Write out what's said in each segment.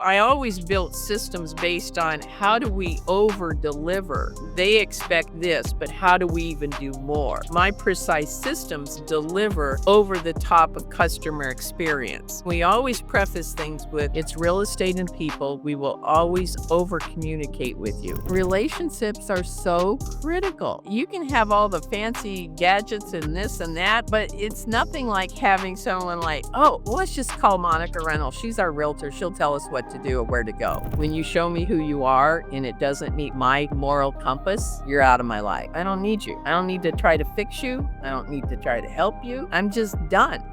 I always built systems based on how do we over deliver? They expect this, but how do we even do more? My precise systems deliver over the top of customer experience. We always preface things with it's real estate and people. We will always over communicate with you. Relationships are so critical. You can have all the fancy gadgets and this and that, but it's nothing like having someone like, oh, let's just call Monica Reynolds. She's our realtor. She'll tell us what to do or where to go. When you show me who you are and it doesn't meet my moral compass, you're out of my life. I don't need you. I don't need to try to fix you. I don't need to try to help you. I'm just done.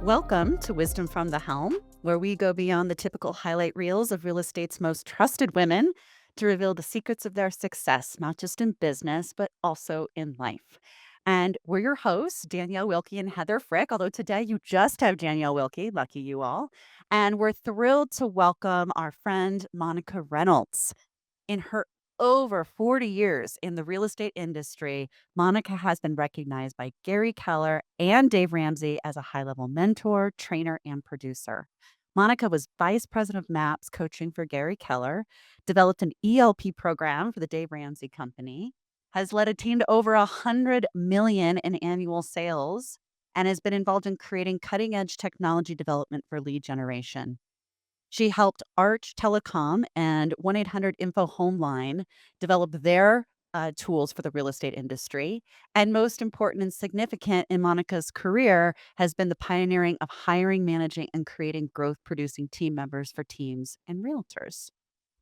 Welcome to Wisdom from the Helm, where we go beyond the typical highlight reels of real estate's most trusted women to reveal the secrets of their success, not just in business, but also in life. And we're your hosts, Danielle Wilkie and Heather Frick, although today you just have Danielle Wilkie, lucky you all. And we're thrilled to welcome our friend, Monica Reynolds. In her over 40 years in the real estate industry, Monica has been recognized by Gary Keller and Dave Ramsey as a high-level mentor, trainer, and producer. Monica was vice president of MAPS coaching for Gary Keller, developed an ELP program for the Dave Ramsey Company, has led a team to over 100 million in annual sales, and has been involved in creating cutting-edge technology development for lead generation. She helped Arch Telecom and 1-800-INFO Homeline develop their tools for the real estate industry. And most important and significant in Monica's career has been the pioneering of hiring, managing, and creating growth-producing team members for teams and realtors.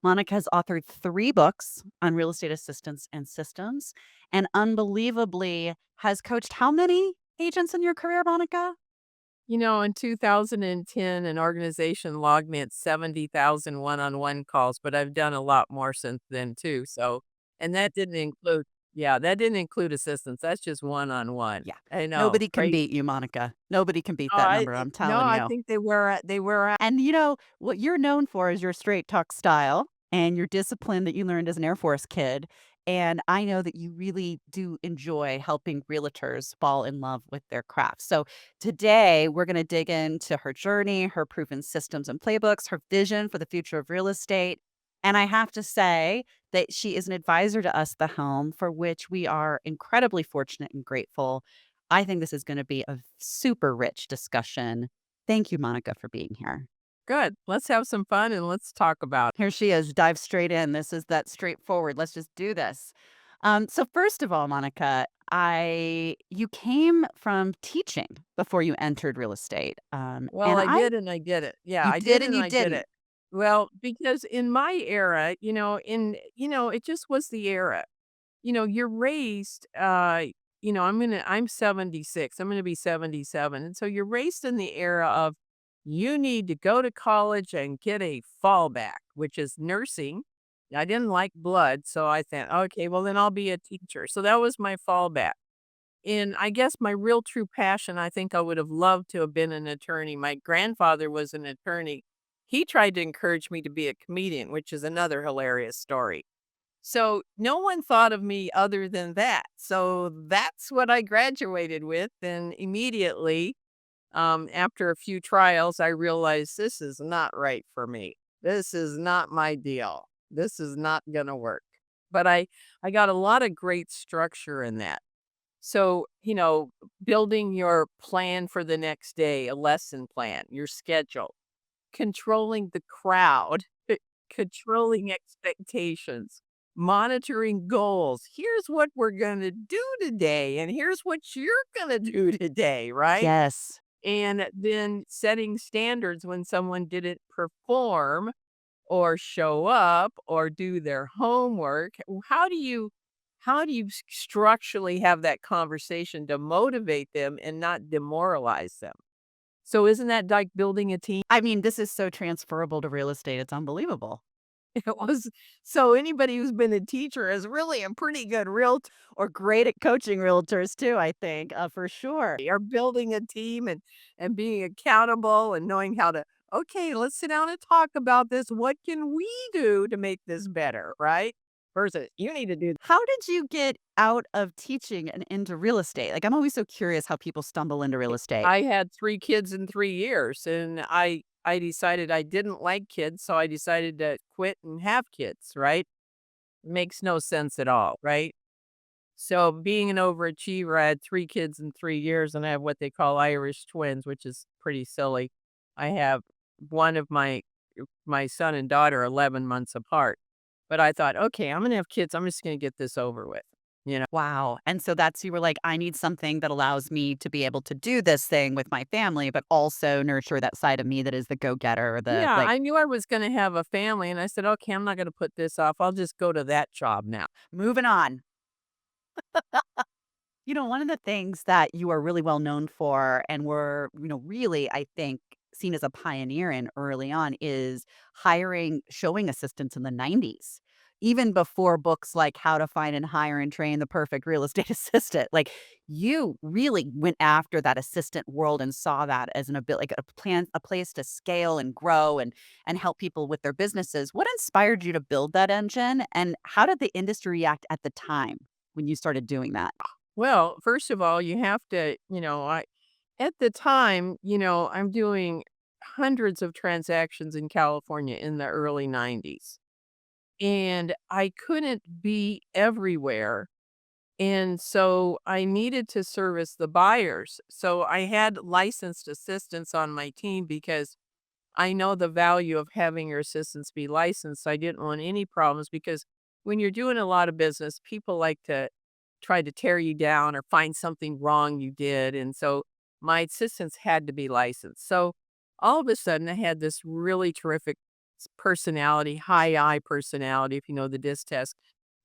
Monica has authored 3 books on real estate assistance and systems, and unbelievably has coached how many agents in your career, Monica? You know, in 2010, an organization logged me at 70,000 one-on-one calls, but I've done a lot more since then too. So, and that didn't include, yeah, that didn't include assistance. That's just one-on-one. Yeah. I know, Nobody can beat crazy. you, Monica. Nobody can beat Oh, that number, I'm no, telling I you. think they were. And you know, what you're known for is your straight talk style and your discipline that you learned as an Air Force kid. And I know that you really do enjoy helping realtors fall in love with their craft. So today we're going to dig into her journey, her proven systems and playbooks, her vision for the future of real estate. And I have to say that she is an advisor to us, the Helm, for which we are incredibly fortunate and grateful. I think this is going to be a super rich discussion. Thank you, Monica, for being here. Good. Let's have some fun and let's talk about it. Here she is. Dive straight in. This is that straightforward. Let's just do this. So first of all, Monica, I you came from teaching before you entered real estate. Well, And I I did and I did it. Yeah, you I did did and and you I did didn't. it. Well, because in my era, it just was the era. You're raised, I'm 76. I'm gonna be 77. And so you're raised in the era of you need to go to college and get a fallback, which is nursing. I didn't like blood, so I thought, okay, well then I'll be a teacher. So that was my fallback. And I guess my real true passion, I think I would have loved to have been an attorney. My grandfather was an attorney. He tried to encourage me to be a comedian, which is another hilarious story. So no one thought of me other than that. So that's what I graduated with. And immediately, after a few trials, I realized this is not right for me. This is not my deal. This is not going to work. But I got a lot of great structure in that. So, building your plan for the next day, a lesson plan, your schedule, controlling the crowd, controlling expectations, monitoring goals. Here's what we're going to do today, and here's what you're going to do today, right? Yes. And then setting standards when someone didn't perform or show up or do their homework. How do you structurally have that conversation to motivate them and not demoralize them? So isn't that like building a team? I mean, this is so transferable to real estate. It's unbelievable. It was so anybody who's been a teacher is really a pretty good realtor Or great at coaching realtors too, I think, for sure. or building a team and being accountable and knowing how to, okay, let's sit down and talk about this. What can we do to make this better, right? versus you need to do. How did you get out of teaching and into real estate? Like, I'm always so curious how people stumble into real estate. I had 3 kids in 3 years, and I decided I didn't like kids, so I decided to quit and have kids, right? Makes no sense at all, right? So, being an overachiever, I had 3 kids in 3 years, and I have what they call Irish twins, which is pretty silly. I have one of my son and daughter 11 months apart. But I thought, "Okay, I'm gonna have kids, I'm just gonna get this over with," you know? Wow. And so that's you were like, I need something that allows me to be able to do this thing with my family, but also nurture that side of me that is the go-getter, the Yeah, like I knew I was gonna have a family, and I said, "Okay, I'm not gonna put this off, I'll just go to that job now." moving on. One of the things that you are really well known for and were, really, I think, seen as a pioneer in early on is hiring showing assistants in the 90s. Even before books like How to Find and Hire and Train the Perfect Real Estate Assistant. Like you really went after that assistant world and saw that as an ability, like a place to scale and grow and help people with their businesses. What inspired you to build that engine and how did the industry react at the time when you started doing that? Well, first of all, you have to I at the time, I'm doing hundreds of transactions in California in the early '90s, and I couldn't be everywhere, and so I needed to service the buyers. So I had licensed assistants on my team because I know the value of having your assistants be licensed. I didn't want any problems because when you're doing a lot of business, people like to try to tear you down or find something wrong you did. And so my assistants had to be licensed. So all of a sudden, I had this really terrific personality, high I personality, if you know the DISC test.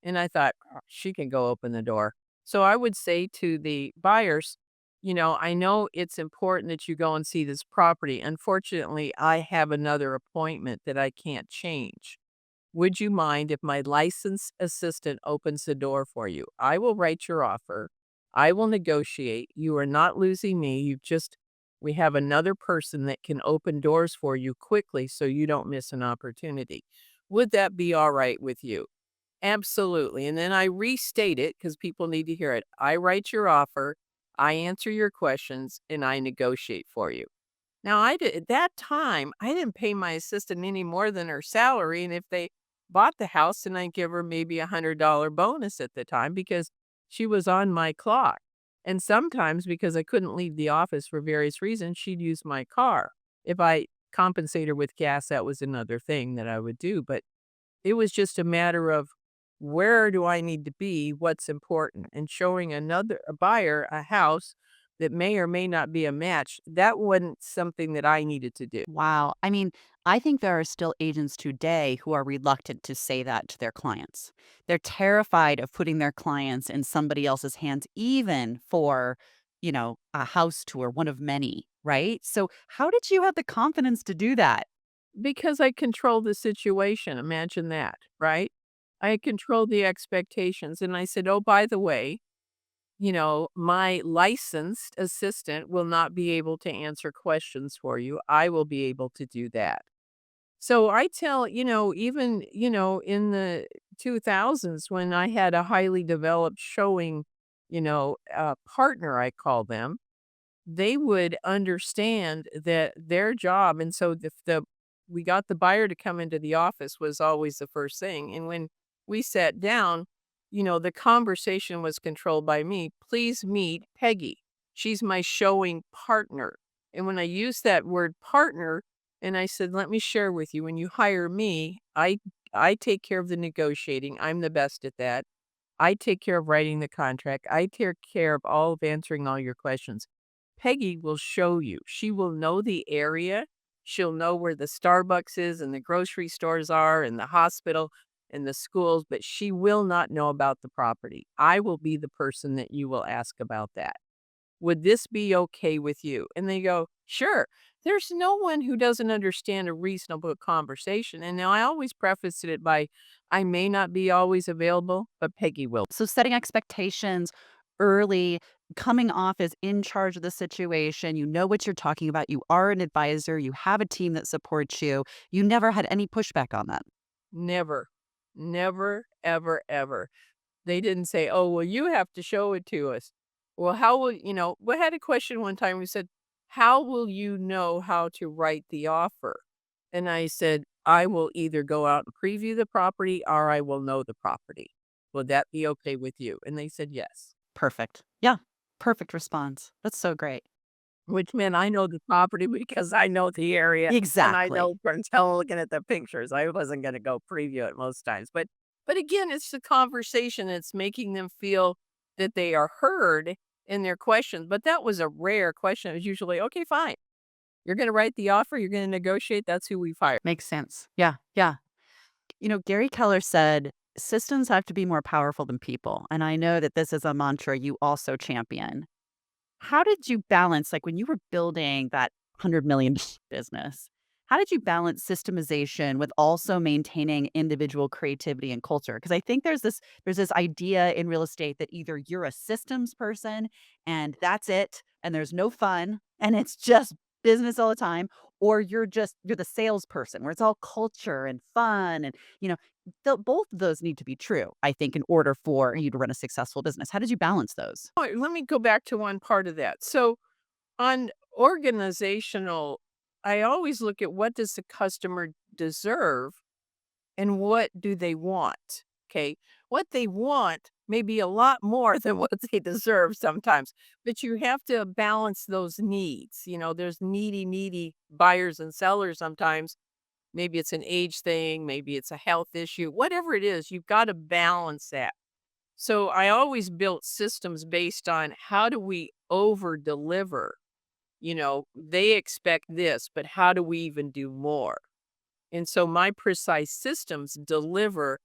And I thought, "Oh, she can go open the door." So I would say to the buyers, I know it's important that you go and see this property. Unfortunately, I have another appointment that I can't change. Would you mind if my licensed assistant opens the door for you? I will write your offer. I will negotiate. You are not losing me. We have another person that can open doors for you quickly so you don't miss an opportunity. Would that be all right with you? Absolutely. And then I restate it because people need to hear it. I write your offer, I answer your questions, and I negotiate for you. Now, I did at that time, I didn't pay my assistant any more than her salary, and if they bought the house, then I'd give her maybe $100 bonus at the time because she was on my clock. And sometimes because I couldn't leave the office for various reasons, she'd use my car. If I compensate her with gas, that was another thing that I would do, but it was just a matter of where do I need to be, what's important, and showing a buyer a house that may or may not be a match, that wasn't something that I needed to do. Wow. I mean, I think there are still agents today who are reluctant to say that to their clients. They're terrified of putting their clients in somebody else's hands, even for, a house tour, one of many, right? So, how did you have the confidence to do that? Because I controlled the situation, imagine that, right? I controlled the expectations, and I said, "Oh, by the way, my licensed assistant will not be able to answer questions for you. I will be able to do that." So I tell, even, in the 2000s when I had a highly developed showing, partner, I call them, they would understand that their job. And so if we got the buyer to come into the office was always the first thing. And when we sat down, the conversation was controlled by me. Please meet Peggy. She's my showing partner. And when I used that word partner, and I said, let me share with you, when you hire me, I take care of the negotiating. I'm the best at that. I take care of writing the contract. I take care of all of answering all your questions. Peggy will show you. She will know the area. She'll know where the Starbucks is and the grocery stores are and the hospital and the schools, but she will not know about the property. I will be the person that you will ask about that. Would this be okay with you? And they go, sure. There's no one who doesn't understand a reasonable conversation. And now I always preface it by, I may not be always available, but Peggy will. So, setting expectations early, coming off as in charge of the situation, you know what you're talking about, you are an advisor, you have a team that supports you. You never had any pushback on that. Never. Never, ever, ever. They didn't say, "Oh, well, you have to show it to us." Well, how will we had a question one time, we said, "How will you know how to write the offer?" And I said, "I will either go out and preview the property or I will know the property. Would that be okay with you?" And they said, "Yes." Perfect. Yeah. Perfect response. That's so great. Which meant I know the property because I know the area and I Exactly. know from looking at the pictures. I wasn't gonna go preview it most times, but again, it's the conversation, it's making them feel that they are heard in their questions, but that was a rare question. It was usually, "Okay, fine. You're gonna write the offer, you're gonna negotiate, that's who we've hired." Makes sense. Yeah. Yeah. Gary Keller said systems have to be more powerful than people. And I know that this is a mantra you also champion. How did you balance, like when you were building that 100 million business, how did you balance systemization with also maintaining individual creativity and culture? Because I think there's this idea in real estate that either you're a systems person and that's it, and there's no fun, and it's just business all the time, or you're the salesperson where it's all culture and fun, and both of those need to be true, I think, in order for you to run a successful business. How did you balance those? Let me go back to one part of that. So, on organizational, I always look at what does the customer deserve and what do they want? Okay. What they want may be a lot more than what they deserve sometimes, but you have to balance those needs. There's needy buyers and sellers sometimes. Maybe it's an age thing, maybe it's a health issue, whatever it is, you've got to balance that. So I always built systems based on how do we over deliver? They expect this, but how do we even do more? And so my precise systems deliver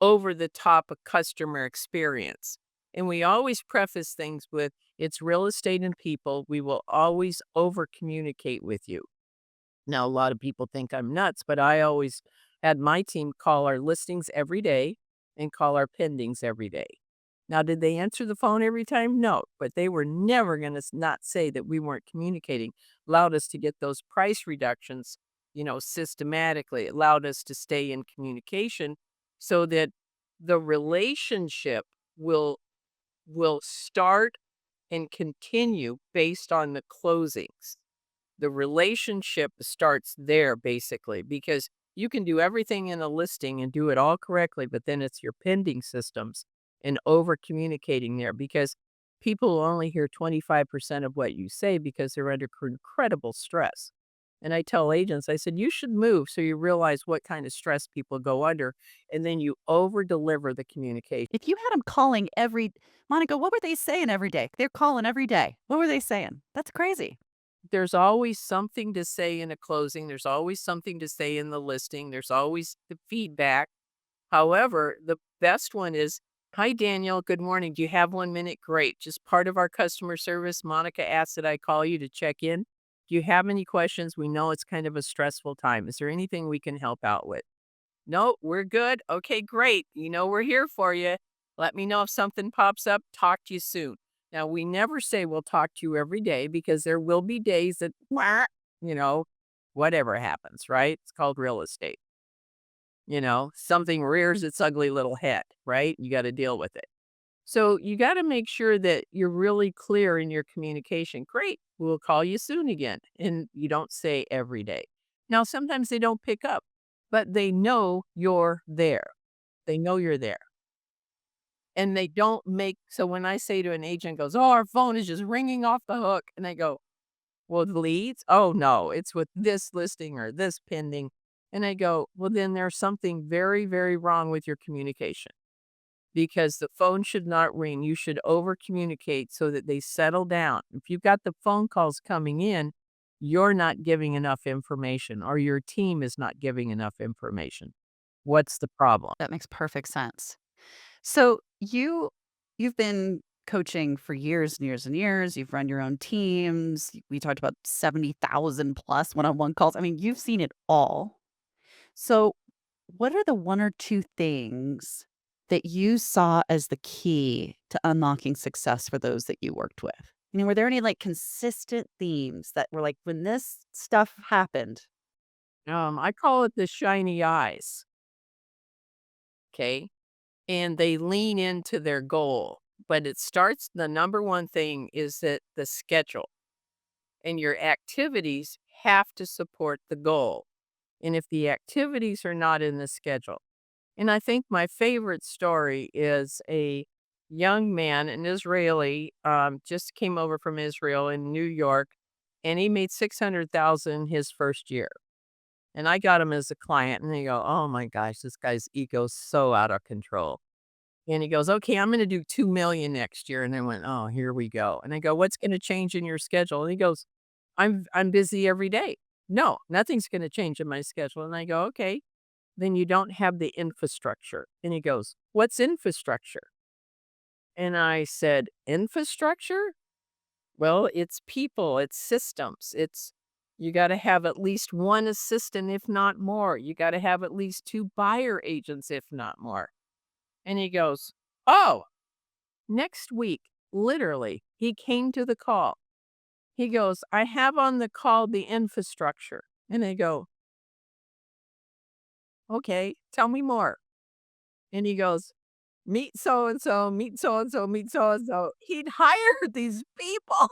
over the top of customer experience. And we always preface things with it's real estate and people. We will always over communicate with you. Now, a lot of people think I'm nuts, but I always had my team call our listings every day and call our pendings every day. Now, did they answer the phone every time? No, but they were never going to not say that we weren't communicating. Allowed us to get those price reductions, systematically. Allowed us to stay in communication so that the relationship will will start and continue based on the closings. The relationship starts there basically because you can do everything in a listing and do it all correctly, but then it's your pending systems and over communicating there because people will only hear 25% of what you say because they're under incredible stress. And I tell agents, I said, you should move so you realize what kind of stress people go under. And then you over deliver the communication. If you had them calling every Monica, what were they saying every day? They're calling every day. What were they saying? That's crazy. There's always something to say in a closing. There's always something to say in the listing. There's always the feedback. However, the best one is, "Hi, Danielle. Good morning. Do you have 1 minute? Great. Just part of our customer service. Monica asked that I call you to check in. Do you have any questions? We know it's kind of a stressful time. Is there anything we can help out with?" "No, we're good." "Okay, great. We're here for you. Let me know if something pops up. Talk to you soon." Now, we never say we'll talk to you every day because there will be days that, you know, whatever happens, right? It's called real estate. Something rears its ugly little head, right? You got to deal with it. So you got to make sure that you're really clear in your communication. Great. We'll call you soon again. And you don't say every day. Now, sometimes they don't pick up, but they know you're there. They know you're there. And they don't make, so when I say to an agent goes, "Oh, our phone is just ringing off the hook." And I go, "Well, the leads? Oh, no, it's with this listing or this pending." And I go, "Well, then there's something very, very wrong with your communication because the phone should not ring. You should over communicate so that they settle down. If you've got the phone calls coming in, you're not giving enough information or your team is not giving enough information. What's the problem?" That makes perfect sense. So you've been coaching for years and years and years. You've run your own teams. We talked about 70,000 plus one-on-one calls. I mean, you've seen it all. So what are the one or two things that you saw as the key to unlocking success for those that you worked with? Were there any like consistent themes that were like when this stuff happened? I call it the shiny eyes. okay? And they lean into their goal. But it starts the number one thing is that the schedule and your activities have to support the goal. And if the activities are not in the schedule, and I think my favorite story is a young man, an Israeli, just came over from Israel in New York, and he made 600,000 his first year. And I got him as a client, and they go, "Oh my gosh, this guy's ego's so out of control." And he goes, "Okay, I'm gonna do 2,000,000 next year." And I went, "Oh, here we go." And I go, "What's gonna change in your schedule?" And he goes, I'm busy every day." "No, nothing's gonna change in my schedule." And I go, "Okay, then you don't have the infrastructure." And he goes, "What's infrastructure?" And I said, "Infrastructure? Well, it's people, it's systems, it's you gotta have at least 1 assistant, if not more. You gotta have at least 2 buyer agents, if not more." And he goes, "Oh." Next week, literally, he came to the call. He goes, "I have on the call the infrastructure." And I go, "Okay, tell me more." And he goes, "Meet so and so, meet so and so, meet so and so." He'd hired these people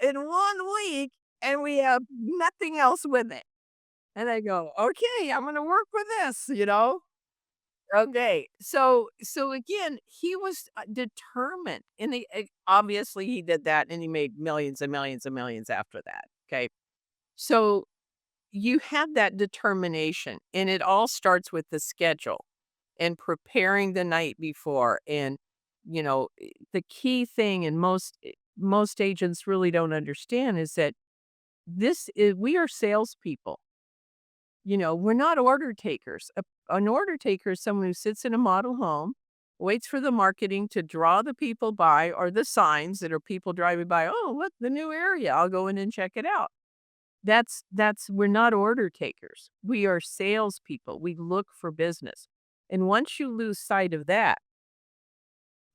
in 1 week, and we have nothing else with it. And I go, "Okay, I'm gonna work with this, you know?" Okay. So again, he was, determined, and obviously he did that, and he made millions and millions and millions after that, okay? So, you have that determination, and it all starts with the schedule and preparing the night before, and, the key thing, and most agents really don't understand is that we are salespeople. We're not order takers. An order taker is someone who sits in a model home, waits for the marketing to draw the people by or the signs that are people driving by. "Oh, look, the new area. I'll go in and check it out." We're not order takers. We are salespeople. We look for business. And once you lose sight of that,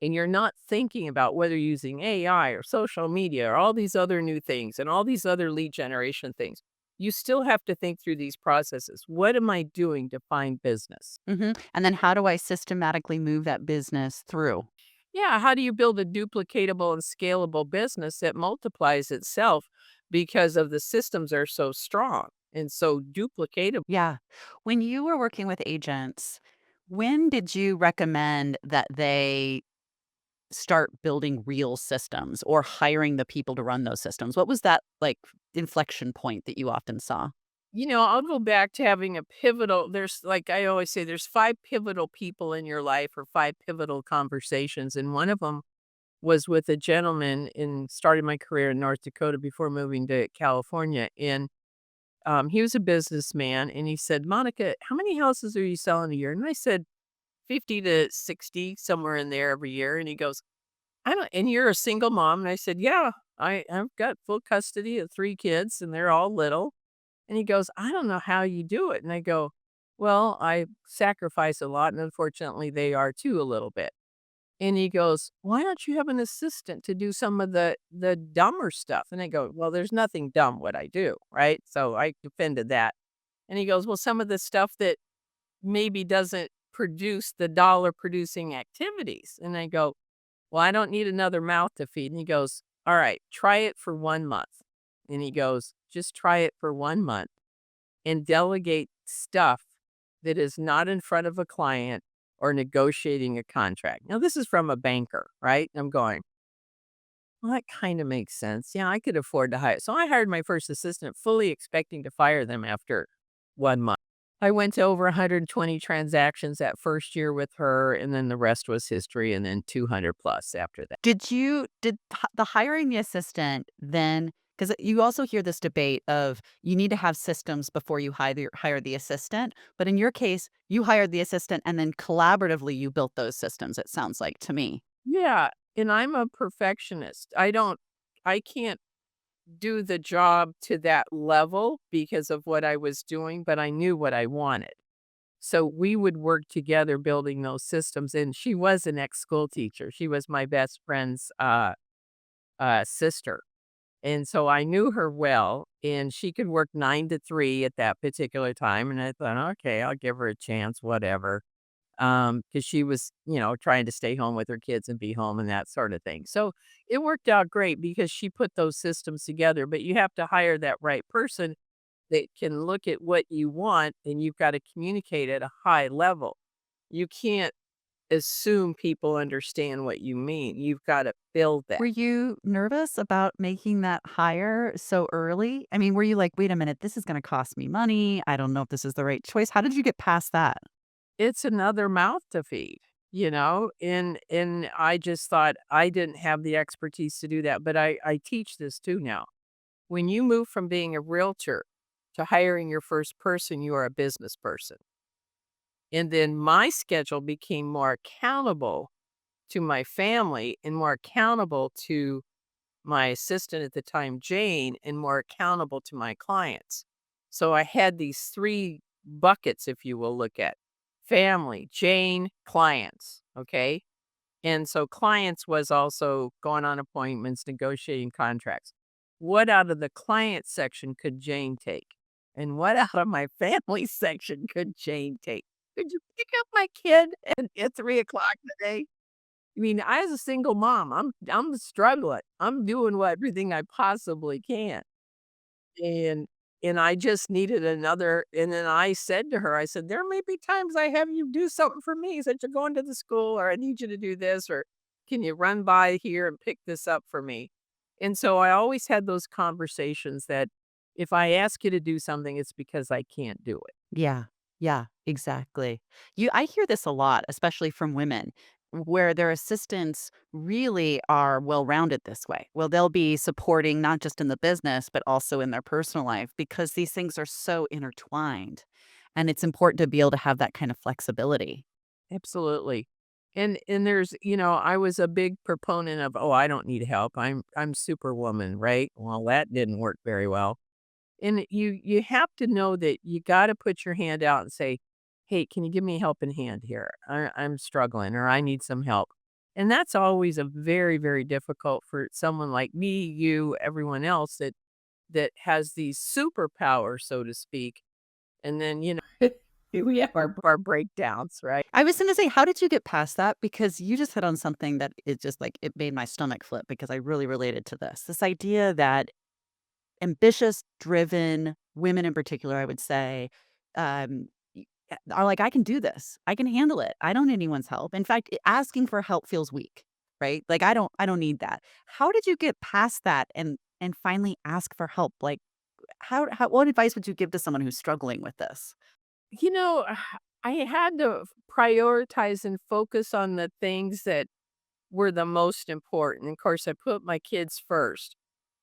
and you're not thinking about whether using AI or social media or all these other new things and all these other lead generation things, you still have to think through these processes. What am I doing to find business? And then how do I systematically move that business through? Yeah, how do you build a duplicatable and scalable business that multiplies itself because of the systems are so strong and so duplicatable? Yeah. When you were working with agents, when did you recommend that they start building real systems or hiring the people to run those systems? What was that like inflection point that you often saw? I'll go back to having a pivotal there's like I always say, there's 5 pivotal people in your life or 5 pivotal conversations, and one of them was with a gentleman in starting my career in North Dakota before moving to California, and, he was a businessman, and he said, "Monica, how many houses are you selling a year?" And I said, 50 to 60, somewhere in there every year, and he goes, "I don't and you're a single mom?" And I said, "Yeah, I've got full custody of 3 kids, and they're all little." And he goes, "I don't know how you do it." And I go, "Well, I sacrifice a lot, and unfortunately, they are too a little bit." And he goes, "Why don't you have an assistant to do some of the dumber stuff?" And I go, "Well, there's nothing dumb what I do, right?" So I defended that. And he goes, "Well, some of the stuff that maybe doesn't produce the dollar producing activities." And I go, "Well, I don't need another mouth to feed." And he goes, "All right, try it for 1 month." And he goes, "Just try it for 1 month and delegate stuff that is not in front of a client or negotiating a contract." Now, this is from a banker, right? I'm going, "Well, that kind of makes sense. Yeah, I could afford to hire." So I hired my first assistant, fully expecting to fire them after 1 month. I went to over 120 transactions that first year with her, and then the rest was history, and then 200 plus after that. Did the hiring the assistant then, because you also hear this debate of you need to have systems before you hire the assistant, but in your case, you hired the assistant and then collaboratively you built those systems, it sounds like to me. Yeah, and I'm a perfectionist. I can't do the job to that level because of what I was doing, but I knew what I wanted. So we would work together building those systems, and she was an ex-school teacher. She was my best friend's, sister, and so I knew her well, and she could work 9 to 3 at that particular time, and I thought, "Okay, I'll give her a chance, whatever." because she was, trying to stay home with her kids and be home and that sort of thing. So it worked out great because she put those systems together, but you have to hire that right person that can look at what you want and you've got to communicate at a high level. You can't assume people understand what you mean. You've got to build that. Were you nervous about making that hire so early? I mean, were you like, "Wait a minute, this is gonna cost me money. I don't know if this is the right choice." How did you get past that? It's another mouth to feed, and I just thought I didn't have the expertise to do that, but I teach this too now. When you move from being a realtor to hiring your first person, you are a business person. And then my schedule became more accountable to my family and more accountable to my assistant at the time, Jane, and more accountable to my clients. So I had these 3 buckets, if you will look at family, Jane, clients. Okay. And so clients was also going on appointments, negotiating contracts. What out of the client section could Jane take? And what out of my family section could Jane take? Could you pick up my kid at 3 o'clock today? I mean, I as a single mom, I'm struggling. I'm doing what everything I possibly can. And I just needed another and then I said to her, I said, "There may be times I have you do something for me, since you're going to the school, or I need you to do this, or can you run by here and pick this up for me?" And so I always had those conversations that if I ask you to do something, it's because I can't do it. Yeah. Yeah, exactly. I hear this a lot, especially from women, where their assistants really are well-rounded this way. Well, they'll be supporting not just in the business, but also in their personal life because these things are so intertwined. And it's important to be able to have that kind of flexibility. Absolutely. And there's, I was a big proponent of, "Oh, I don't need help. I'm superwoman," right? Well, that didn't work very well. And you have to know that you gotta put your hand out and say, "Hey, can you give me a helping hand here? I'm struggling or I need some help." And that's always a very, very difficult for someone like me, you, everyone else that has these superpowers, so to speak. And then, we have our breakdowns, right? I was gonna say, how did you get past that? Because you just hit on something that it just like it made my stomach flip because I really related to this. This idea that ambitious, driven women in particular, I would say, are like, I can do this. I can handle it. I don't need anyone's help. In fact, asking for help feels weak, right? Like I don't need that. How did you get past that and finally ask for help? Like how what advice would you give to someone who's struggling with this? You know, I had to prioritize and focus on the things that were the most important. Of course, I put my kids first.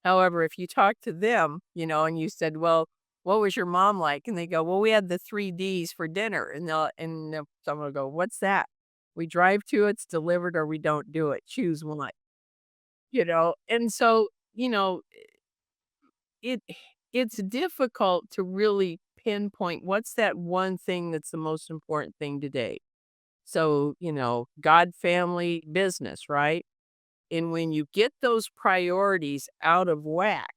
However, if you talk to them, and you said, "Well, what was your mom like?" And they go, "Well, we had the 3 Ds for dinner." Someone will go, "What's that?" We drive to it's delivered or we don't do it. Choose one, And so, it it's difficult to really pinpoint what's that one thing that's the most important thing today. So, God, family, business, right? And when you get those priorities out of whack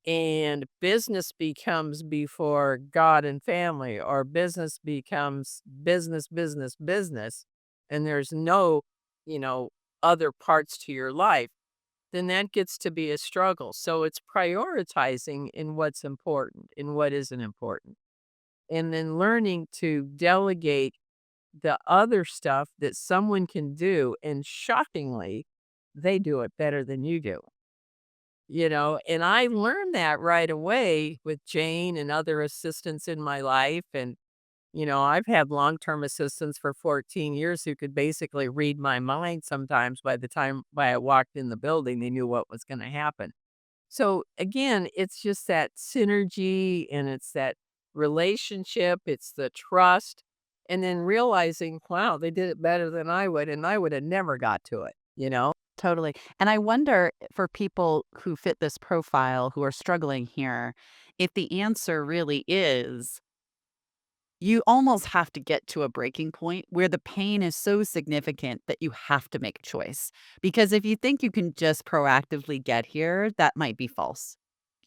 and business becomes before God and family, or business becomes business, business, business, and there's no, you know, other parts to your life, then that gets to be a struggle. So it's prioritizing in what's important and what isn't important. And then learning to delegate the other stuff that someone can do. And shockingly, they do it better than you do. And I learned that right away with Jane and other assistants in my life. And, I've had long term assistants for 14 years who could basically read my mind sometimes by the time I walked in the building, they knew what was going to happen. So again, it's just that synergy and it's that relationship, it's the trust, and then realizing, wow, they did it better than I would, and I would have never got to it. Totally. And I wonder for people who fit this profile who are struggling here, if the answer really is you almost have to get to a breaking point where the pain is so significant that you have to make a choice. Because if you think you can just proactively get here, that might be false.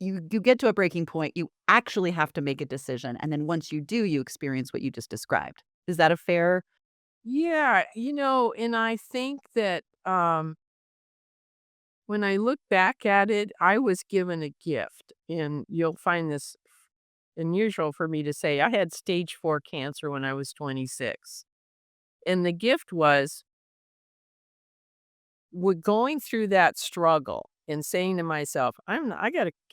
You get to a breaking point, you actually have to make a decision. And then once you do, you experience what you just described. Is that a fair? Yeah, and I think that, when I look back at it, I was given a gift, and you'll find this unusual for me to say. I had stage 4 cancer when I was 26, and the gift was going through that struggle and saying to myself, "I'm not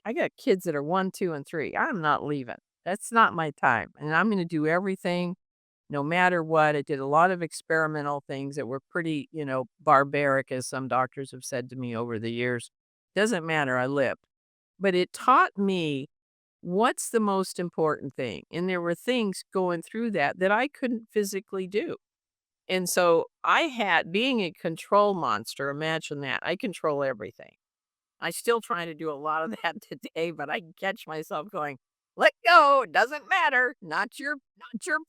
I got kids that are 1, 2, and 3. I'm not leaving. That's not my time, and I'm gonna do everything no matter what." I did a lot of experimental things that were pretty, barbaric, as some doctors have said to me over the years. Doesn't matter, I lived. But it taught me what's the most important thing, and there were things going through that I couldn't physically do. And so I had being a control monster, imagine that. I control everything. I still try to do a lot of that today, but I catch myself going, "Let go, it doesn't matter. Not your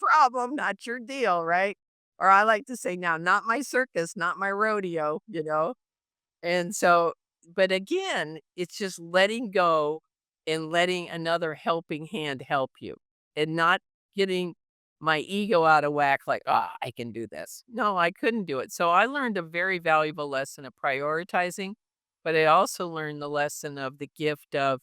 problem, not your deal," right? Or I like to say now, "Not my circus, not my rodeo," you know? And so but again, it's just letting go and letting another helping hand help you, and not getting my ego out of whack like, "Ah, I can do this." No, I couldn't do it. So I learned a very valuable lesson of prioritizing, but I also learned the lesson of the gift of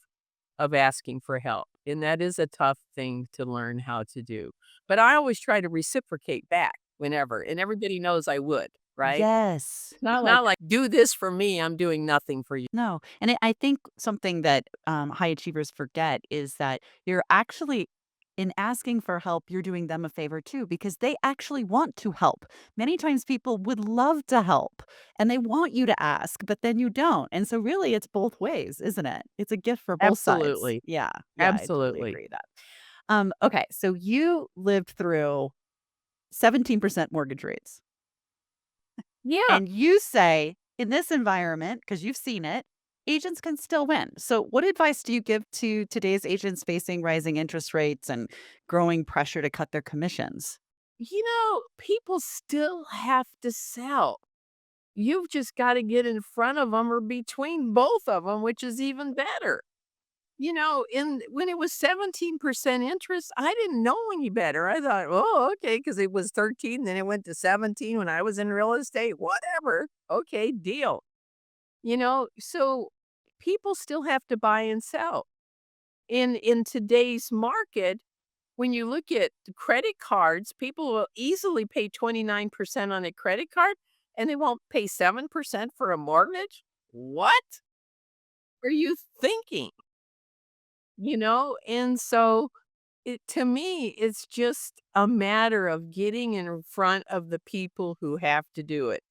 asking for help, and that is a tough thing to learn how to do. But I always try to reciprocate back whenever, and everybody knows I would, right? Yes. It's not like, "Do this for me, I'm doing nothing for you." No, and I think something that, high achievers forget is that you're actually in asking for help, you're doing them a favor too because they actually want to help. Many times people would love to help and they want you to ask, but then you don't. And so really it's both ways, isn't it? It's a gift for both sides. Absolutely. Yeah. Yeah, I totally Absolutely. agree with that. Okay, so you lived through 17% mortgage rates. Yeah. And you say, in this environment, because you've seen it, agents can still win. So, what advice do you give to today's agents facing rising interest rates and growing pressure to cut their commissions? People still have to sell. You've just gotta get in front of them or between both of them, which is even better. When it was 17% interest, I didn't know any better. I thought, "Oh, okay, because it was 13, then it went to 17 when I was in real estate, whatever. Okay, deal." So people still have to buy and sell. In today's market, when you look at the credit cards, people will easily pay 29% on a credit card, and they won't pay 7% for a mortgage? What are you thinking? And so to me, it's just a matter of getting in front of the people who have to do it.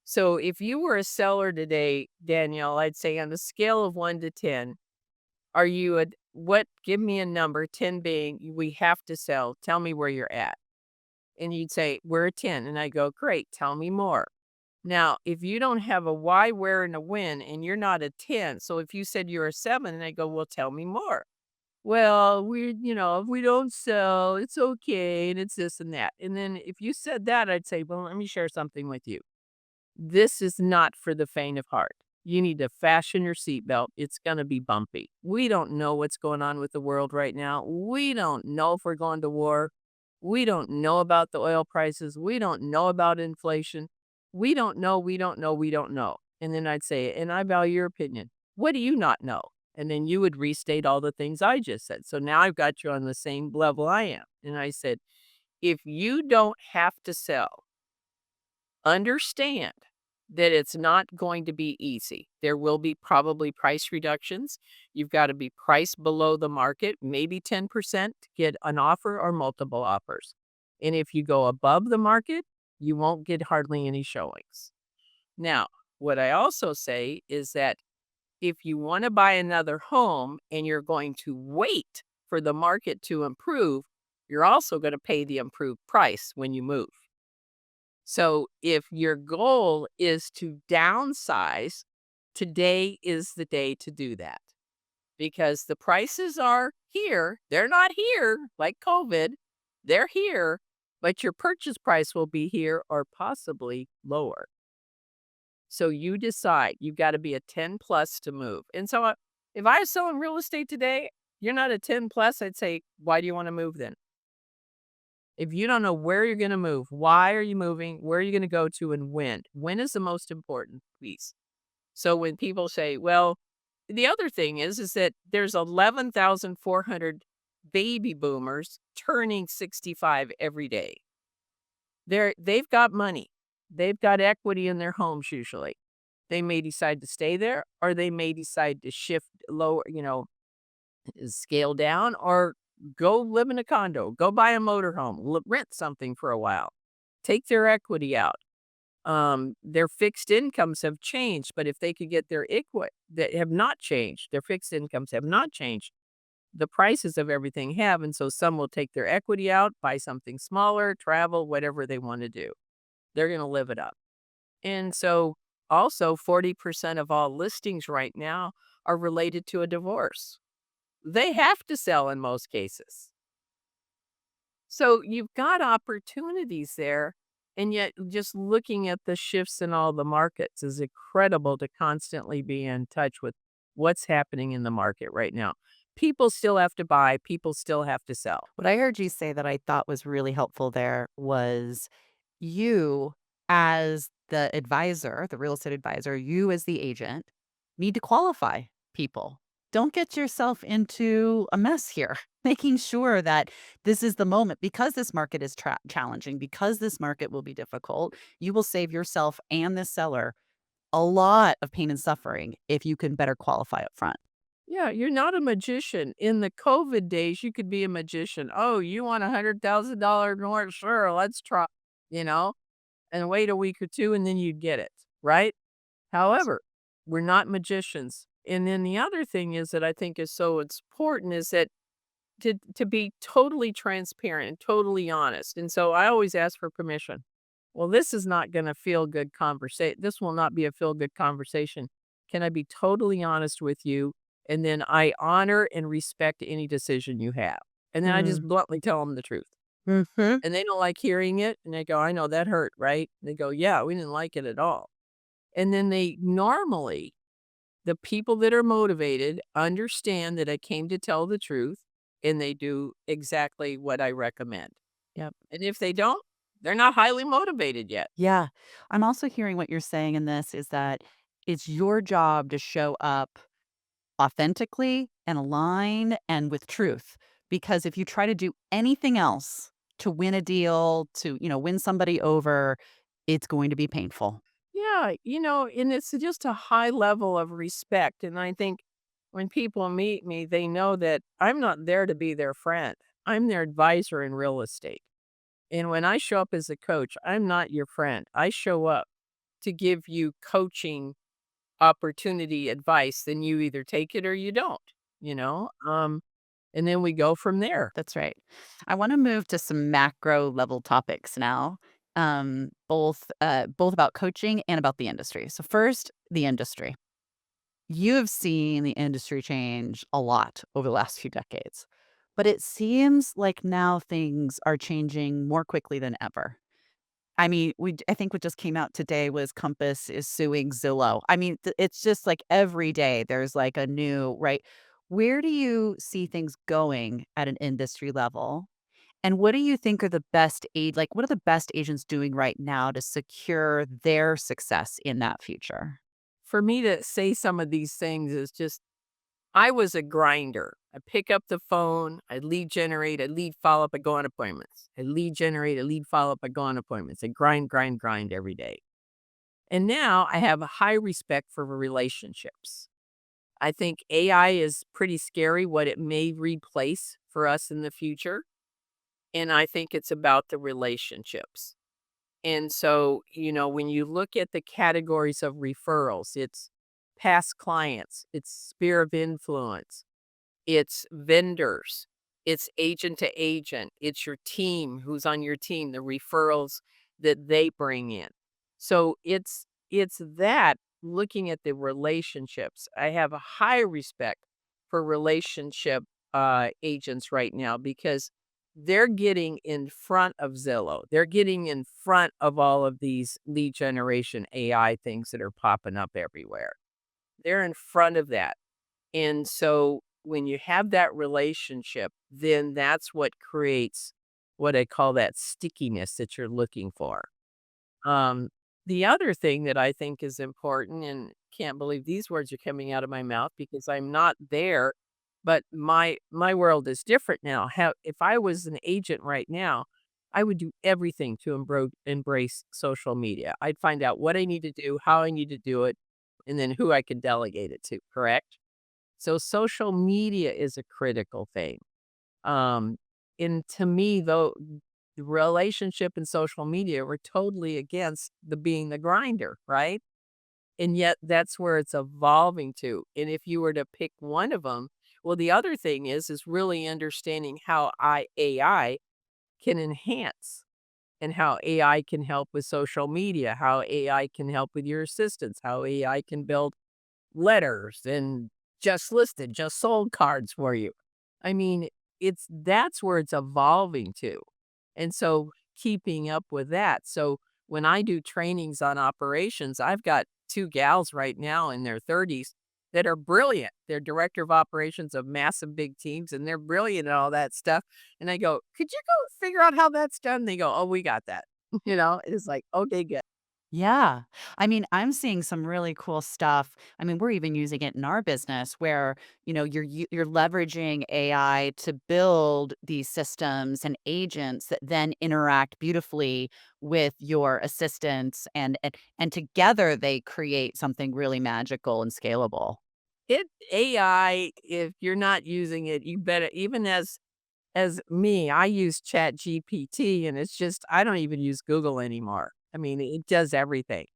So if you were a seller today, Danielle, I'd say on a scale of 1 to 10, are you a what give me a number, 10 being we have to sell. Tell me where you're at. And you'd say, "We're a 10." And I go, "Great, tell me more." Now, if you don't have a why, where, and a when, and you're not a 10, so if you said you're a 7, and I go, "Well, tell me more." "Well, if we don't sell, it's okay, and it's this and that." And then if you said that, I'd say, "Well, let me share something with you. This is not for the faint of heart. You need to fasten your seatbelt. It's gonna be bumpy. We don't know what's going on with the world right now. We don't know if we're going to war. We don't know about the oil prices. We don't know about inflation. We don't know, we don't know, we don't know." And then I'd say, "And I value your opinion. What do you not know?" And then you would restate all the things I just said. So now I've got you on the same level I am. And I said, "If you don't have to sell, understand that it's not going to be easy. There will be probably price reductions. You've got to be priced below the market, maybe 10% to get an offer or multiple offers. And if you go above the market, you won't get hardly any showings." Now, what I also say is that if you want to buy another home and you're going to wait for the market to improve, you're also going to pay the improved price when you move. So if your goal is to downsize, today is the day to do that because the prices are here. They're not here like COVID. They're here, but your purchase price will be here or possibly lower. So you decide you've got to be a 10 plus to move. And so if I was selling real estate today, you're not a 10 plus, I'd say, why do you want to move then? If you don't know where you're gonna move, why are you moving, where are you gonna go to, and when? When is the most important piece. So when people say, well, the other thing is that there's 11,400 baby boomers turning 65 every day. They've got money. They've got equity in their homes usually. They may decide to stay there or they may decide to shift lower, scale down or go live in a condo, go buy a motorhome, rent something for a while, take their equity out. Their fixed incomes have changed, but if they could get their equity that have not changed, their fixed incomes have not changed. The prices of everything have, and so some will take their equity out, buy something smaller, travel, whatever they want to do. They're going to live it up. And so also 40% of all listings right now are related to a divorce. They have to sell in most cases. So you've got opportunities there, and yet just looking at the shifts in all the markets is incredible to constantly be in touch with what's happening in the market right now. People still have to buy, people still have to sell. What I heard you say that I thought was really helpful there was you, as the advisor, the real estate advisor, you as the agent need to qualify people. Don't get yourself into a mess here. Making sure that this is the moment because this market is challenging, because this market will be difficult, you will save yourself and the seller a lot of pain and suffering if you can better qualify up front. Yeah, you're not a magician. In the COVID days, you could be a magician. Oh, you want $100,000 more? Sure, let's try, you know, and wait a week or two and then you'd get it, right? However, we're not magicians. And then the other thing is that I think is so important is that to be totally transparent and totally honest. And so I always ask for permission. Well, this is not going to feel good conversation. This will not be a feel good conversation. Can I be totally honest with you? And then I honor and respect any decision you have. And then I just Mm. bluntly tell them the truth. Mhm. And they don't like hearing it. And they go, I know that hurt, right? They go, yeah, we didn't like it at all. And then they normally, the people that are motivated understand that I came to tell the truth and they do exactly what I recommend. Yep. And if they don't, they're not highly motivated yet. Yeah. I'm also hearing what you're saying in this is that it's your job to show up authentically and align and with truth. Because if you try to do anything else to win a deal, to, win somebody over, it's going to be painful. Yeah, and it's just a high level of respect. And I think when people meet me, they know that I'm not there to be their friend. I'm their advisor in real estate. And when I show up as a coach, I'm not your friend. I show up to give you coaching opportunity advice, then you either take it or you don't, you know? And then we go from there. That's right. I want to move to some macro level topics now, both about coaching and about the industry. So first, the industry. You have seen the industry change a lot over the last few decades, but it seems like now things are changing more quickly than ever. I mean, I think what just came out today was Compass is suing Zillow. I mean, it's just like every day there's like a new, right? Where do you see things going at an industry level? And what do you think are the best what are the best agents doing right now to secure their success in that future? For me to say some of these things is just I was a grinder. I pick up the phone, I lead generate, I lead follow up, I go on appointments. I lead generate, I lead follow up, I go on appointments. I grind, grind, grind every day. And now I have a high respect for relationships. I think AI is pretty scary what it may replace for us in the future. And I think it's about the relationships. And so, when you look at the categories of referrals, it's past clients, it's sphere of influence, it's vendors, it's agent to agent, it's your team, who's on your team, the referrals that they bring in. So it's that looking at the relationships. I have a high respect for relationship agents right now because they're getting in front of Zillow. They're getting in front of all of these lead generation AI things that are popping up everywhere. They're in front of that. And so when you have that relationship, then that's what creates what I call that stickiness that you're looking for. Um, the other thing that I think is important, and can't believe these words are coming out of my mouth because I'm not there, but my world is different now. How if I was an agent right now, I would do everything to embrace social media. I'd find out what I need to do, how I need to do it, and then who I can delegate it to, correct? So social media is a critical thing. Um, and to me, though, the relationship and social media were totally against the being the grinder, right? And yet that's where it's evolving to. And if you were to pick one of them, well, the other thing is really understanding how AI can enhance and how AI can help with social media, how AI can help with your assistants, how AI can build letters and just listed, just sold cards for you. I mean, that's where it's evolving to. And so keeping up with that. So when I do trainings on operations, I've got 2 gals right now in their 30s that are brilliant. They're director of operations of massive big teams and they're brilliant at all that stuff. And I go, "Could you go figure out how that's done?" They go, "Oh, we got that." It's like, "Okay, good." Yeah. I mean, I'm seeing some really cool stuff. I mean, we're even using it in our business where, you're leveraging AI to build these systems and agents that then interact beautifully with your assistants and together they create something really magical and scalable. It AI, if you're not using it, you better even as me, I use Chat GPT, and it's just I don't even use Google anymore. I mean, it does everything,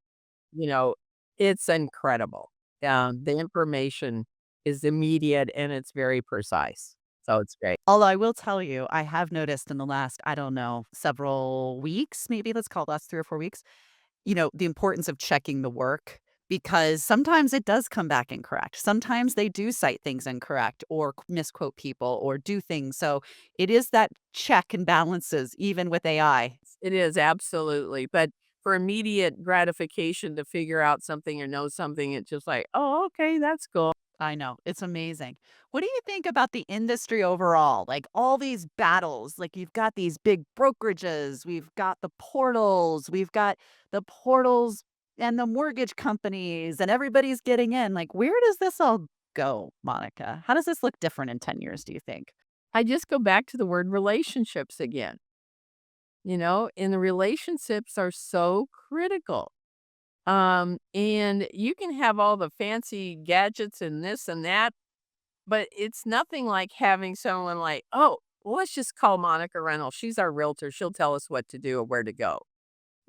you know, it's incredible. The information is immediate and it's very precise, so it's great. Although I will tell you, I have noticed in the last, I don't know, several weeks, maybe let's call it last 3 or 4 weeks, the importance of checking the work because sometimes it does come back incorrect. Sometimes they do cite things incorrect or misquote people or do things. So it is that check and balances even with AI. It is, absolutely, but for immediate gratification to figure out something or know something, it's just like, "Oh, okay, that's cool." I know. It's amazing. What do you think about the industry overall? Like all these battles, like you've got these big brokerages, we've got the portals and the mortgage companies, and everybody's getting in. Like, where does this all go, Monica? How does this look different in 10 years, do you think? I just go back to the word relationships again. And the relationships are so critical. And you can have all the fancy gadgets and this and that, but it's nothing like having someone like, oh, well, let's just call Monica Reynolds. She's our realtor. She'll tell us what to do or where to go.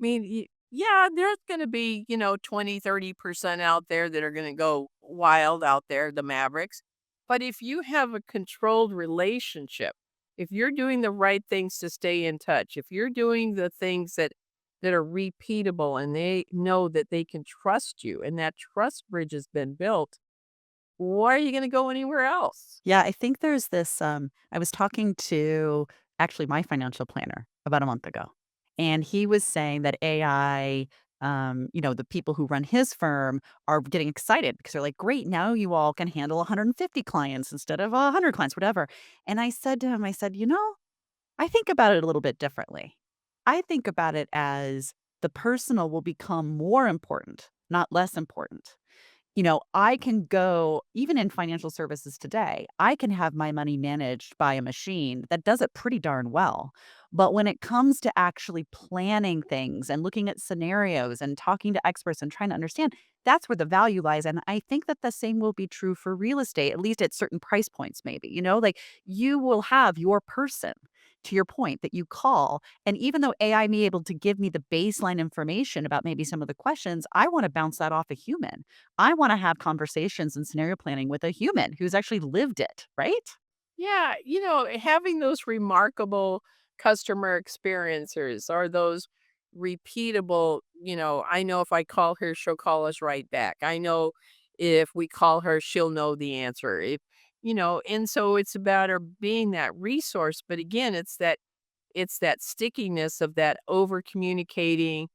I mean, yeah, there's going to be, 20, 30% out there that are going to go wild out there, the Mavericks. But if you have a controlled relationship, if you're doing the right things to stay in touch, if you're doing the things that are repeatable and they know that they can trust you and that trust bridge has been built, why are you going to go anywhere else? Yeah, I think there's this, I was talking to actually my financial planner about a month ago, and he was saying that AI, the people who run his firm are getting excited because they're like, "Great, now you all can handle 150 clients instead of 100 clients," whatever. And I said to him, I said, I think about it a little bit differently. I think about it as the personal will become more important, not less important. I can go even in financial services today, I can have my money managed by a machine that does it pretty darn well. But when it comes to actually planning things and looking at scenarios and talking to experts and trying to understand, that's where the value lies. And I think that the same will be true for real estate, at least at certain price points, maybe. Like you will have your person, to your point, that you call. And even though AI may be able to give me the baseline information about maybe some of the questions, I want to bounce that off a human. I wanna have conversations and scenario planning with a human who's actually lived it, right? Yeah, having those remarkable customer experiences or those repeatable, I know if I call her, she'll call us right back. I know if we call her, she'll know the answer. And so it's about her being that resource. But again, it's that stickiness of that over communicating,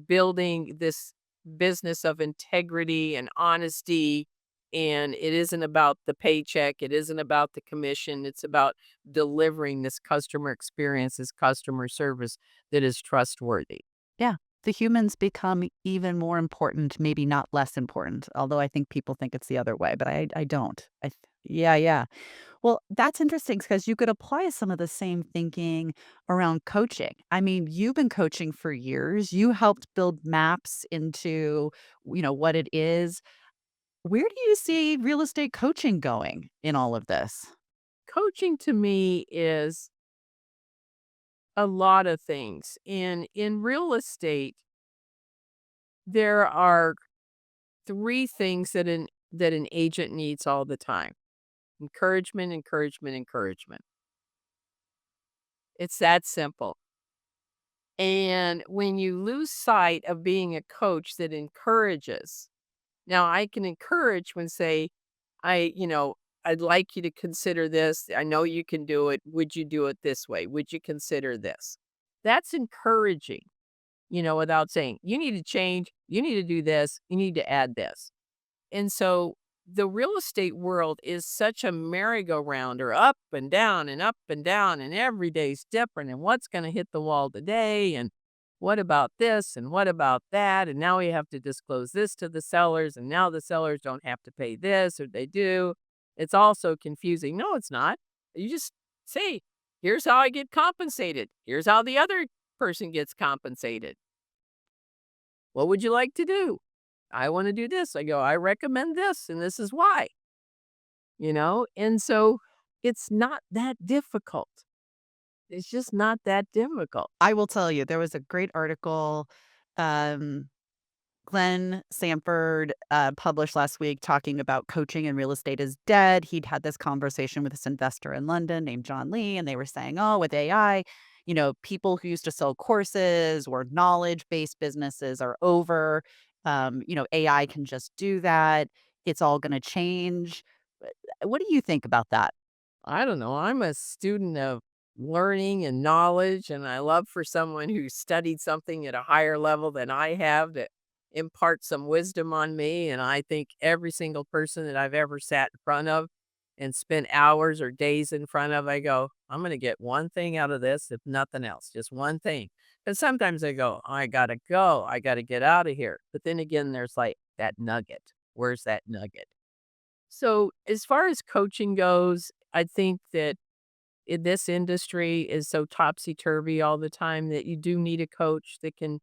building this business of integrity and honesty And it isn't about the paycheck, it isn't about the commission, it's about delivering this customer experience, this customer service that is trustworthy. Yeah. The humans become even more important, maybe not less important, although I think people think it's the other way, but I don't. Yeah, yeah. Well, that's interesting because you could apply some of the same thinking around coaching. I mean, you've been coaching for years. You helped build maps into, what it is. Where do you see real estate coaching going in all of this? Coaching to me is a lot of things. In real estate, there are 3 things that an agent needs all the time. Encouragement, encouragement, encouragement. It's that simple. And when you lose sight of being a coach that encourages, now I can encourage when say, I'd like you to consider this. I know you can do it. Would you do it this way? Would you consider this? That's encouraging, without saying, you need to change, you need to do this, you need to add this. And so the real estate world is such a merry-go-rounder, up and down, and every day's different. And what's going to hit the wall today? And what about this? And what about that? And now we have to disclose this to the sellers. And now the sellers don't have to pay this, or they do. It's all so confusing. No, it's not. You just say, here's how I get compensated. Here's how the other person gets compensated. What would you like to do? I want to do this. I go, I recommend this, and this is why, And so it's not that difficult. It's just not that difficult. I will tell you, there was a great article, um, Glenn Sanford published last week talking about coaching in real estate is dead. He'd had this conversation with this investor in London named John Lee, and they were saying, oh, with AI, people who used to sell courses or knowledge based businesses are over. AI can just do that. It's all going to change. What do you think about that? I don't know. I'm a student of learning and knowledge, and I love for someone who studied something at a higher level than I have to impart some wisdom on me. And I think every single person that I've ever sat in front of and spent hours or days in front of, I go, I'm going to get one thing out of this, if nothing else, just one thing. And sometimes I go, I got to go. I got to get out of here. But then again, there's like that nugget. Where's that nugget? So, as far as coaching goes, I think that in this industry is so topsy-turvy all the time that you do need a coach that can,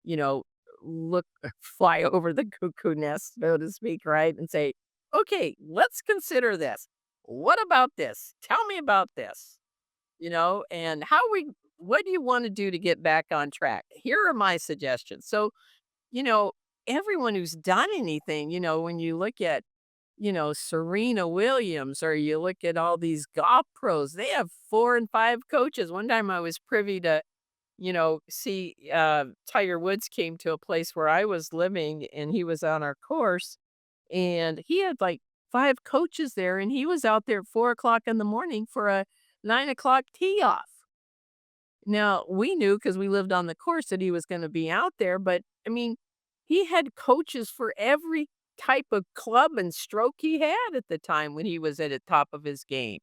you know, look fly over the cuckoo nest, so to speak, right? And say, "Okay, let's consider this. What about this? Tell me about this." And what do you want to do to get back on track? Here are my suggestions. So, you know, everyone who's done anything, when you look at Serena Williams, or you look at all these golf pros, they have 4 and 5 coaches. One time I was privy to, see, Tiger Woods came to a place where I was living and he was on our course, and he had like 5 coaches there, and he was out there at 4 o'clock in the morning for a 9 o'clock tee off. Now, we knew because we lived on the course that he was gonna be out there, but, I mean, he had coaches for every type of club and stroke he had at the time when he was at the top of his game.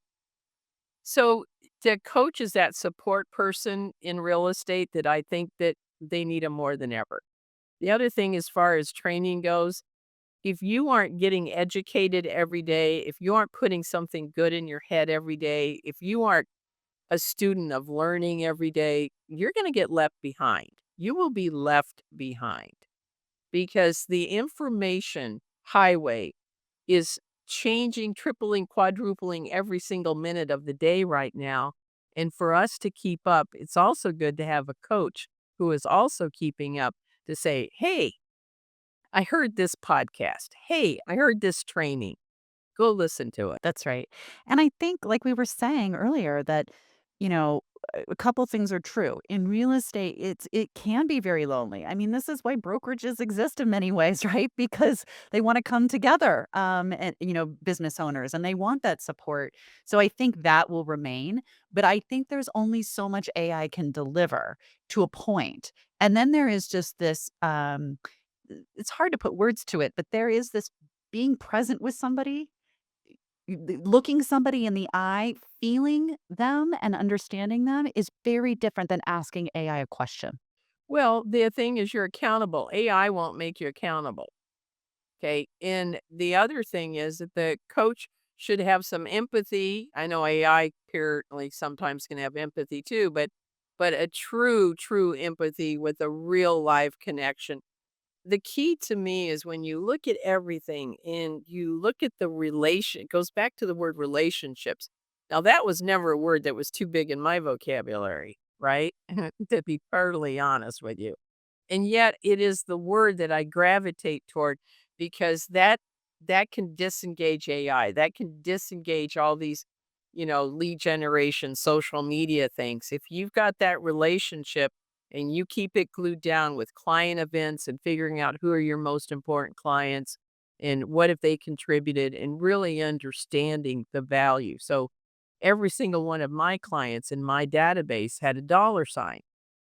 So, the coach is that support person in real estate that I think that they need 'em more than ever. The other thing as far as training goes, if you aren't getting educated every day, if you aren't putting something good in your head every day, if you aren't a student of learning every day, you're going to get left behind. You will be left behind because the information highway is changing, tripling, quadrupling every single minute of the day right now. And for us to keep up, it's also good to have a coach who is also keeping up to say, hey, I heard this podcast. Hey, I heard this training. Go listen to it. That's right. And I think, like we were saying earlier, that, you know, a couple things are true. In real estate, it can be very lonely. I mean, this is why brokerages exist in many ways, right? Because they want to come together, and business owners, and they want that support. So I think that will remain. But I think there's only so much AI can deliver to a point. And then there is just this. It's hard to put words to it, but there is this being present with somebody, looking somebody in the eye, feeling them and understanding them is very different than asking AI a question. Well, the thing is you're accountable. AI won't make you accountable. Okay. And the other thing is that the coach should have some empathy. I know AI apparently sometimes can have empathy too, but a true empathy with a real live connection. The key to me is when you look at everything and you look at the relation, it goes back to the word relationships. Now, that was never a word that was too big in my vocabulary, right? To be totally honest with you. And yet it is the word that I gravitate toward because that can disengage AI, that can disengage all these, lead generation, social media things. If you've got that relationship and you keep it glued down with client events and figuring out who are your most important clients and what have they contributed and really understanding the value. So every single one of my clients in my database had a dollar sign,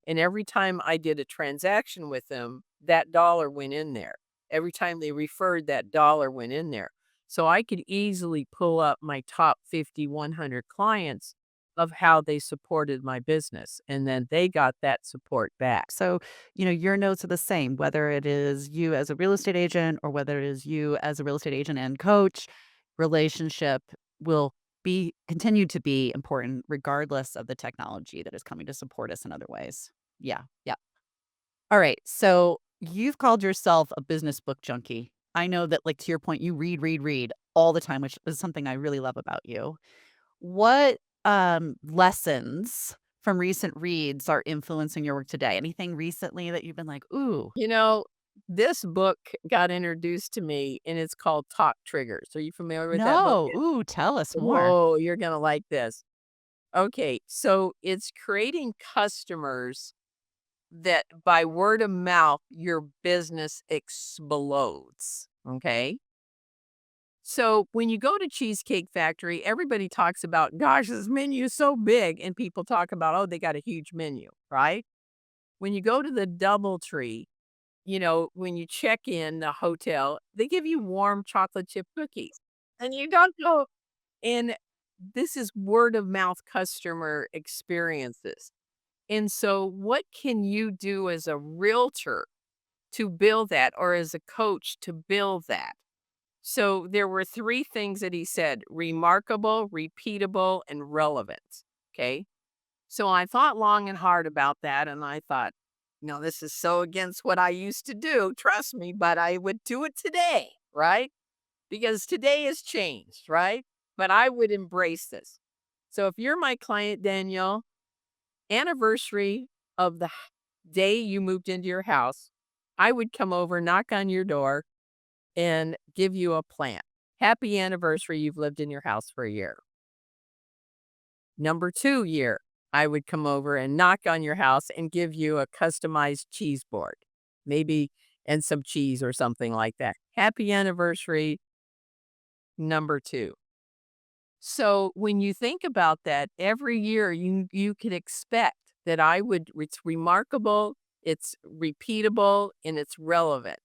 and every time I did a transaction with them, that dollar went in there. Every time they referred, that dollar went in there. So I could easily pull up my top 50, 100 clients of how they supported my business. And then they got that support back. So, your notes are the same, whether it is you as a real estate agent or whether it is you as a real estate agent and coach, relationship will be continue to be important regardless of the technology that is coming to support us in other ways. Yeah. Yeah. All right. So you've called yourself a business book junkie. I know that, like, to your point, you read all the time, which is something I really love about you. What, lessons from recent reads are influencing your work today? Anything recently that you've been like, "Ooh, You know, this book got introduced to me and it's called Talk Triggers. Are you familiar with that book? no. Ooh, tell us more." Whoa, you're going to like this. Okay. So it's creating customers that by word of mouth, your business explodes, okay? So when you go to Cheesecake Factory, everybody talks about, "Gosh, this menu is so big," and people talk about, "Oh, they got a huge menu," right? When you go to the DoubleTree, when you check in the hotel, they give you warm chocolate chip cookies, and you don't go and this is word of mouth customer experiences. And so what can you do as a realtor to build that or as a coach to build that? So there were 3 things that he said: remarkable, repeatable, and relevant. Okay. So I thought long and hard about that. And I thought, no, this is so against what I used to do. Trust me, but I would do it today. Right. Because today has changed. Right. But I would embrace this. So if you're my client, Danielle, anniversary of the day you moved into your house, I would come over, knock on your door, and give you a plant. Happy anniversary, you've lived in your house for a year. Number 2 year, I would come over and knock on your house and give you a customized cheese board, maybe and some cheese or something like that. Happy anniversary, number 2. So when you think about that, every year you could expect that it's remarkable, it's repeatable, and it's relevant.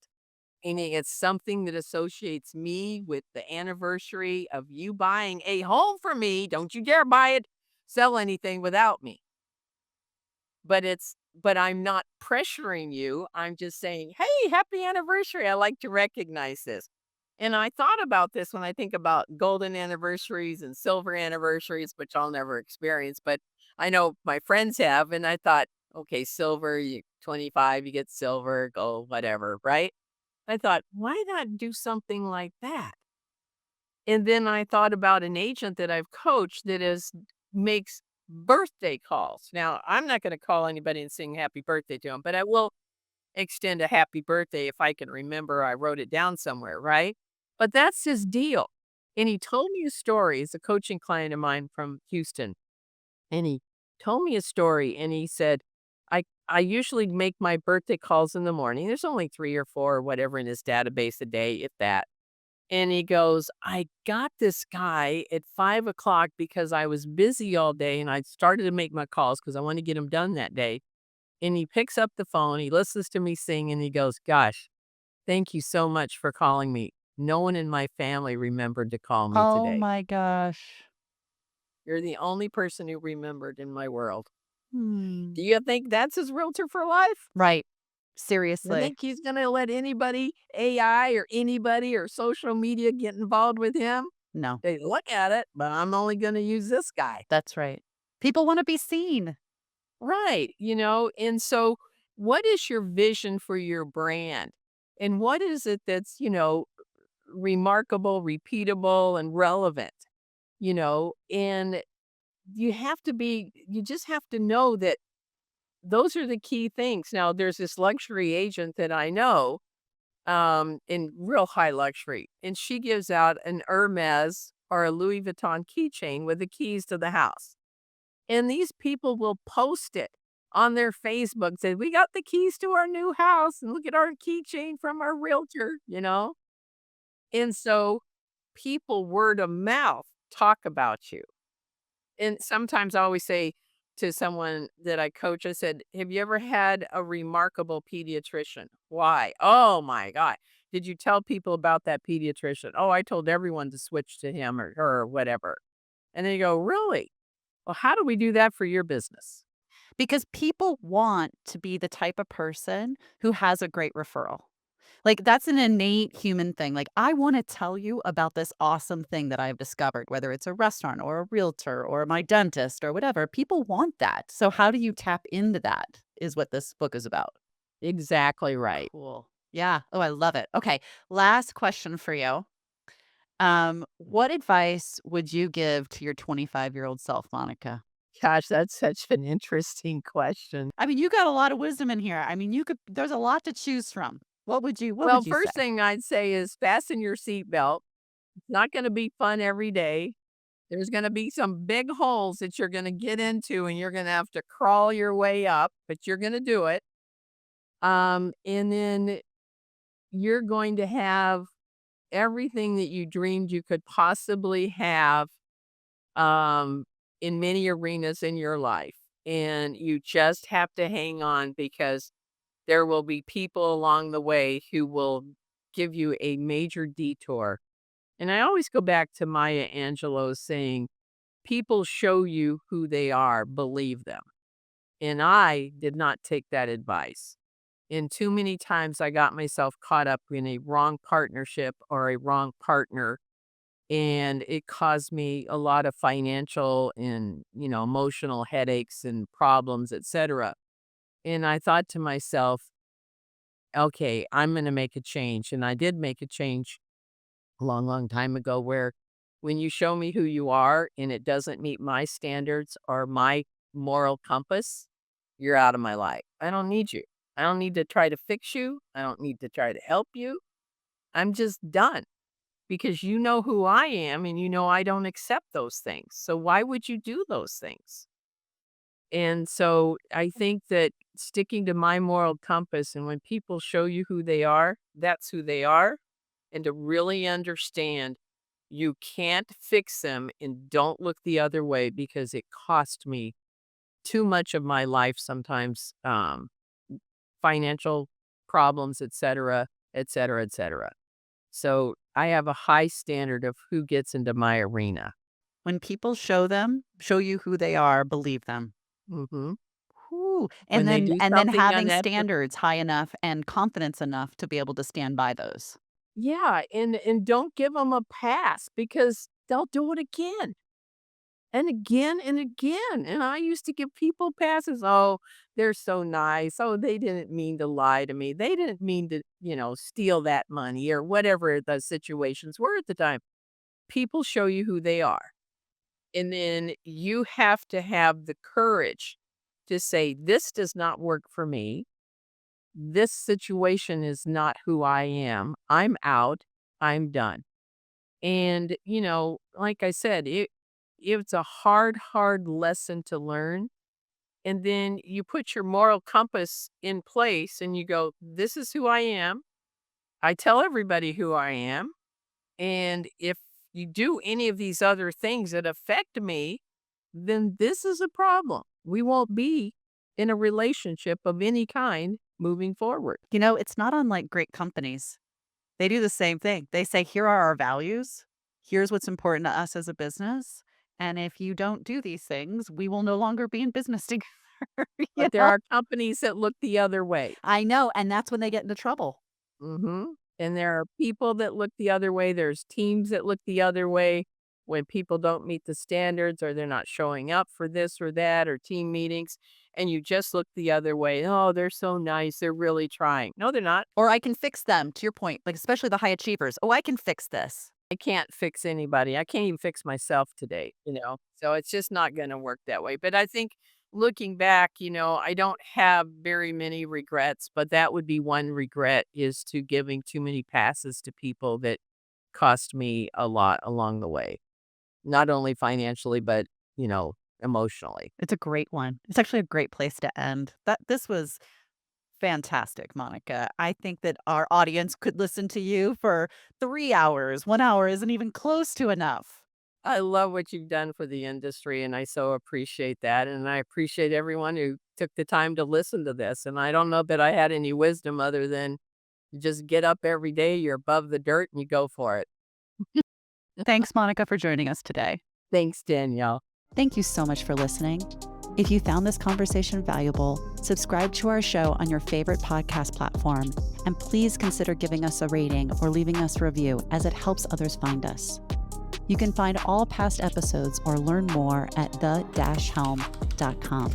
Meaning it's something that associates me with the anniversary of you buying a home for me. Don't you dare buy it, sell anything without me. But I'm not pressuring you. I'm just saying, "Hey, happy anniversary. I like to recognize this." And I thought about this when I think about golden anniversaries and silver anniversaries, which I'll never experience, but I know my friends have. And I thought, okay, silver, 25, you get silver, gold, whatever, right? I thought, why not do something like that? And then I thought about an agent that I've coached that is makes birthday calls. Now, I'm not going to call anybody and sing happy birthday to them, but I will extend a happy birthday if I can remember I wrote it down somewhere, right? But that's his deal. And he told me a story. He's a coaching client of mine from Houston. And he told me a story and he said, I usually make my birthday calls in the morning. There's only 3 or 4 or whatever in his database a day, if that. And he goes, I got this guy at 5 o'clock because I was busy all day and I started to make my calls because I want to get them done that day. And he picks up the phone, he listens to me sing, and he goes, "Gosh, thank you so much for calling me. No one in my family remembered to call me Oh today. my gosh. You're the only person who remembered in my world. Hmm. Do you think that's his realtor for life? Right. You Seriously. think he's gonna let anybody, AI or anybody or social media get involved with him? No, They look at it, but I'm only gonna use this guy. that's right. People wanna be seen. Right, and so what is your vision for your brand? And what is it that's, remarkable, repeatable, and relevant? And you just have to know that those are the key things. Now, there's this luxury agent that I know, in real high luxury, and she gives out an Hermes or a Louis Vuitton keychain with the keys to the house. And these people will post it on their Facebook, say, "We got the keys to our new house, and look at our keychain from our realtor." And so people word of mouth talk about you. And sometimes I always say to someone that I coach, I said, "Have you ever had a remarkable pediatrician? Why? Oh my God. Did you tell people about that pediatrician? Oh, I told everyone to switch to him or her or whatever." And then you go, "Really? Well, how do we do that for your business?" Because people want to be the type of person who has a great referral. Like, that's an innate human thing. Like, I wanna tell you about this awesome thing that I've discovered, whether it's a restaurant or a realtor or my dentist or whatever. People want that. So how do you tap into that is what this book is about. Exactly right. Cool. Yeah. Oh, I love it. Okay. Last question for you. What advice would you give to your 25-year-old self, Monica? Gosh, that's such an interesting question. I mean, you got a lot of wisdom in here. I mean, there's a lot to choose from. What Well, would you say? first thing I'd say is fasten your seatbelt. It's not going to be fun every day. There's going to be some big holes that you're going to get into and you're going to have to crawl your way up, but you're going to do it. And then you're going to have everything that you dreamed you could possibly have um, in many arenas in your life. And you just have to hang on because there will be people along the way who will give you a major detour. And I always go back to Maya Angelou's saying, "People show you who they are, believe them." And I did not take that advice. And too many times I got myself caught up in a wrong partnership or a wrong partner, and it caused me a lot of financial and, emotional headaches and problems, etc. And I thought to myself, okay, I'm going to make a change. And I did make a change a long, long time ago where when you show me who you are and it doesn't meet my standards or my moral compass, you're out of my life. I don't need you. I don't need to try to fix you. I don't need to try to help you. I'm just done because you know who I am and you know I don't accept those things. So why would you do those things? And so I think that sticking to my moral compass and when people show you who they are, that's who they are. And to really understand you can't fix them and don't look the other way because it cost me too much of my life sometimes, financial problems, et cetera, et cetera, et cetera. So I have a high standard of who gets into my arena. When people show you who they are, believe them. Mhm. Whew, When they do and then something having unethical. standards high enough and confidence enough to be able to stand by those. Yeah, and don't give them a pass because they'll do it again and again and again, and I used to give people passes. "Oh, they're so nice. Oh, they didn't mean to lie to me. They didn't mean to, steal that money," or whatever the situations were at the time. People show you who they are, and then you have to have the courage to say, "This does not work for me. This situation is not who I am. I'm out. I'm done." And, like I said, it's a hard, hard lesson to learn. And then you put your moral compass in place and you go, "This is who I am. I tell everybody who I am. And if you do any of these other things that affect me, then this is a problem. We won't be in a relationship of any kind moving forward." It's not unlike great companies. They do the same thing. They say, here are our values. Here's what's important to us as a business. And if you don't do these things, we will no longer be in business together. you But there know? are companies that look the other way. I know. And that's when they get into trouble. Mhm. And there are people that look the other way, there's teams that look the other way when people don't meet the standards or they're not showing up for this or that or team meetings, and you just look the other way, "Oh, they're so nice, they're really trying." No, they're not. Or I can fix them, to your point, like, especially the high achievers. Oh, I can fix this. I can't fix anybody. I can't even fix myself today, you know? So it's just not gonna work that way. But I think looking back, I don't have very many regrets, but that would be one regret is to giving too many passes to people that cost me a lot along the way. Not only financially, but, emotionally. It's a great one. It's actually a great place to end. This was fantastic, Monica. I think that our audience could listen to you for 3 hours. 1 hour isn't even close to enough. I love what you've done for the industry, and I so appreciate that, and I appreciate everyone who took the time to listen to this, and I don't know that I had any wisdom other than you just get up every day, you're above the dirt, and you go for it. Thanks, Monica, for joining us today. Thanks, Danielle. Thank you so much for listening. If you found this conversation valuable, subscribe to our show on your favorite podcast platform, and please consider giving us a rating or leaving us a review as it helps others find us. You can find all past episodes or learn more at the-helm.com.